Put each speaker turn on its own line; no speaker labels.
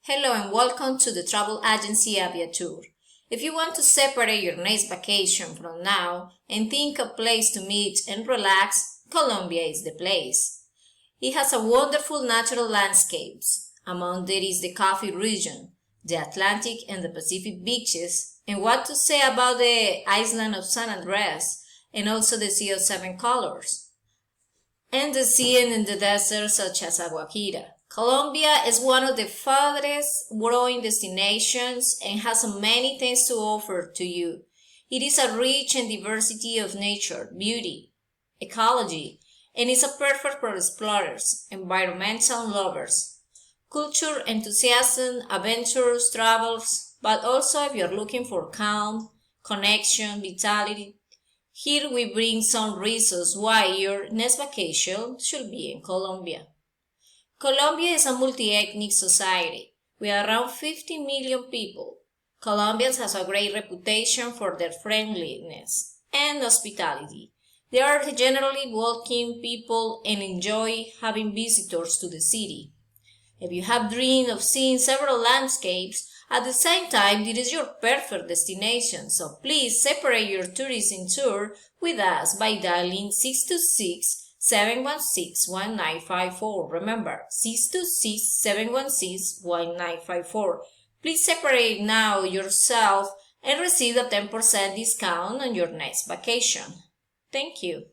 Hello and welcome to the travel agency Aviatur. If you want to separate your next vacation from now and think a place to meet and relax, Colombia is the place. It has a wonderful natural landscapes. Among there is the Coffee region, the Atlantic and the Pacific beaches, and what to say about the island of San Andres and also the Sea of Seven Colors, and the sea and in the desert such as Aguajira. Colombia is one of the fastest growing destinations and has many things to offer to you. It is a rich and diversity of nature, beauty, ecology, and is a perfect for explorers, environmental lovers, culture enthusiasts, adventurous travelers, but also if you're looking for calm, connection, vitality. Here we bring some reasons why your next vacation should be in Colombia. Colombia is a multi-ethnic society with around 50 million people. Colombians have a great reputation for their friendliness and hospitality. They are generally welcoming people and enjoy having visitors to the city. If you have dreamed of seeing several landscapes at the same time, it is your perfect destination, so please separate your tourism tour with us by dialing 626-716-1954. Remember, 626-716-1954. Please separate now yourself and receive a 10% discount on your next vacation. Thank you.